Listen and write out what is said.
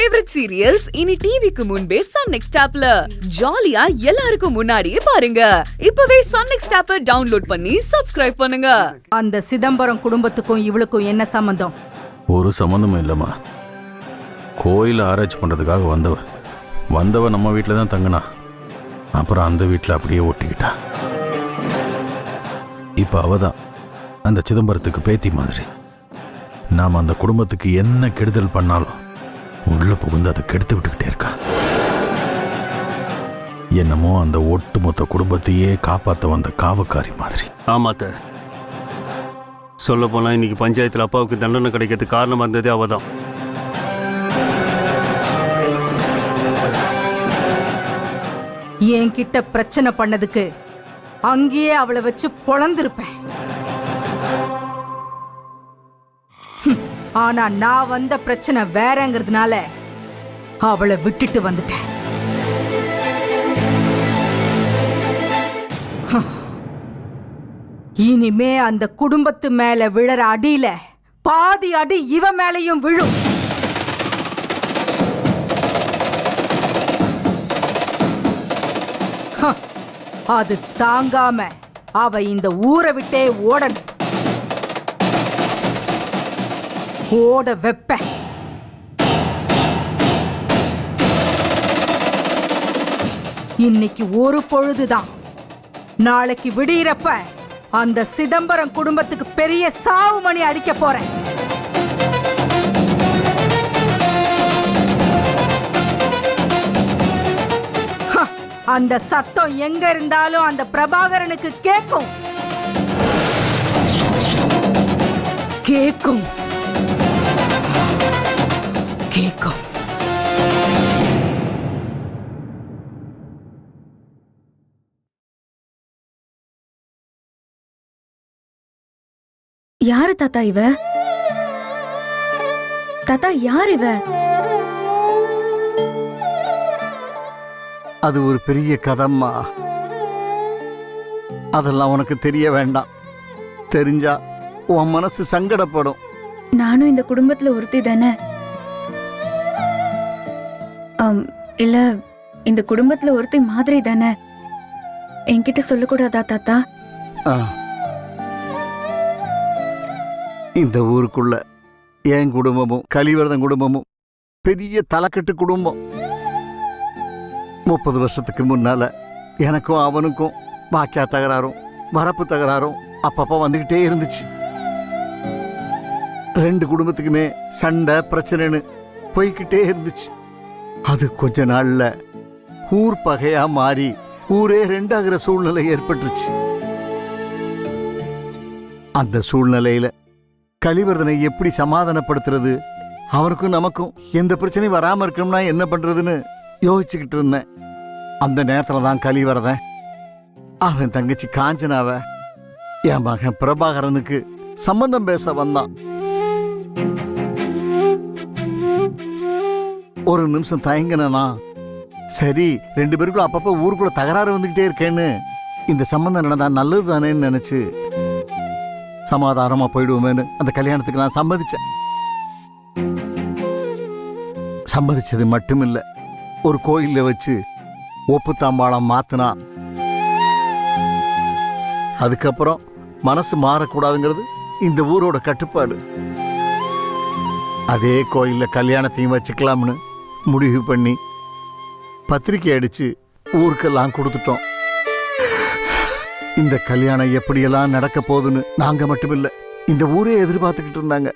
Favourite serials இனி டிவிக்கு முன்பே சன் நெக்ஸ்ட் ஆப்ல ஜாலியா எல்லாருக்கும் முன்னாடியே பாருங்க. இப்பவே சன் நெக்ஸ்ட் ஆப்பை டவுன்லோட் பண்ணி சப்ஸ்கிரைப் பண்ணுங்க. அந்த சிதம்பரம் குடும்பத்துக்கும் இவளுக்கும் என்ன சம்பந்தம்? ஒரு சம்பந்தமும் இல்லம்மா. கோயில ஆராய்ச்சி பண்றதுக்காக வந்தவ நம்ம வீட்டில் தான் தங்கினா. அப்புறம் அந்த வீட்டில் அப்படியே ஒட்டிக்கிட்டா. இப்போ அவ தான் அந்த சிதம்பரத்துக்கு பேத்தி மாதிரி. நாம் அந்த குடும்பத்துக்கு என்ன கெடுதல் பண்ணாலும் உள்ள புகுந்து அதை கெடுத்து விட்டுக்கிட்டே இருக்கா. என்னமோ அந்த ஒட்டுமொத்த குடும்பத்தையே காப்பாற்ற வந்த காவக்காரி மாதிரி. ஆமாத்த, சொல்ல போனா இன்னைக்கு பஞ்சாயத்தில் அப்பாவுக்கு தண்டனை கிடைக்கிறதுக்கு காரணமாக இருந்ததே அவதான். என்கிட்ட பிரச்சனை பண்ணதுக்கு அங்கேயே அவளை வச்சு பொழந்திருப்பேன். ஆனா நான் வந்த பிரச்சனை வேறங்கிறதுனால அவளை விட்டுட்டு வந்துட்டேன். இனிமே அந்த குடும்பத்து மேல விழற அடியில பாதி அடி இவ மேலையும் விழும். அது தாங்காம அவ இந்த ஊரை விட்டே ஓடணும். ஓட வெப்ப. இன்னைக்கு ஒரு பொழுதுதான். நாளைக்கு விடியறப்ப அந்த சிதம்பரம் குடும்பத்துக்கு பெரிய சாவு மணி அடிக்க போறேன். அந்த சத்தம் எங்க இருந்தாலும் அந்த பிரபாகரனுக்கு கேட்கும். கேட்கும் கேட்கும். யாரு தாத்தா இவ? தாத்தா யார் இவ? அது ஒரு பெரிய கதம்மா. அதெல்லாம் உனக்கு தெரிய வேண்டாம். தெரிஞ்சா உன் மனசு சங்கடப்படும். நானும் இந்த குடும்பத்துல ஒருத்தி தானே. இல்ல, இந்த குடும்பத்துல ஒருத்தி மாதிரி தானே. என்கிட்ட சொல்லக்கூடாதா தாத்தா? இந்த ஊருக்குள்ள என் குடும்பமும் கலிவர்தன் குடும்பமும் பெரிய தலைக்கட்டு குடும்பம். 30 வருஷத்துக்கு முன்னால எனக்கும் அவனுக்கும் வாக்கியா தகராறும் வரப்பு தகராறும் அப்பப்போ வந்துகிட்டே இருந்துச்சு. 2 குடும்பத்துக்குமே சண்டை பிரச்சனைன்னு போய்கிட்டே இருந்துச்சு. அது கொஞ்ச நாள்ல ஊர் பகையா மாறி ஊரே 2 ஆகிற சூழ்நிலை ஏற்பட்டுருச்சு. அந்த சூழ்நிலையில கலிவர்தனை எப்படி சமாதானப்படுத்துறது, அவனுக்கும் நமக்கும் எந்த பிரச்சனையும் வராம இருக்கணும்னா என்ன பண்றதுன்னு யோசிச்சுக்கிட்டு இருந்தேன். அந்த நேரத்துல தான் கலிவர்தன் அவன் தங்கச்சி காஞ்சனாவ என் மகன் பிரபாகரனுக்கு சம்பந்தம் பேச வந்தான். ஒரு நிமிஷம் தயங்கினா, சரி 2 பேருக்கும் அப்பப்போ ஊருக்குள்ள தகராறு வந்துகிட்டே இருக்கேன்னு இந்த சம்பந்தம் நடந்தா நல்லது தானேன்னு நினைச்சு சமாதானமா போயிடுவோமேன்னு அந்த கல்யாணத்துக்கு நான் சம்மதிச்சேன். சம்மதிச்சது மட்டுமில்ல, ஒரு கோயில்ல வச்சு ஒப்பு தாம்பாளம் மாத்தினா. அதுக்கப்புறம் மனசு மாறக்கூடாதுங்கிறது இந்த ஊரோட கட்டுப்பாடு. அதே கோயில்ல கல்யாணத்தையும் வச்சுக்கலாம்னு முடிவு பண்ணி பத்திரிக்கை அடிச்சு ஊருக்கெல்லாம் கொடுத்துட்டோம். இந்த கல்யாணம் எப்படியெல்லாம் நடக்க போகுதுன்னு நாங்க மட்டுமில்ல, இந்த ஊரே எதிர்பார்த்துக்கிட்டு இருந்தாங்க.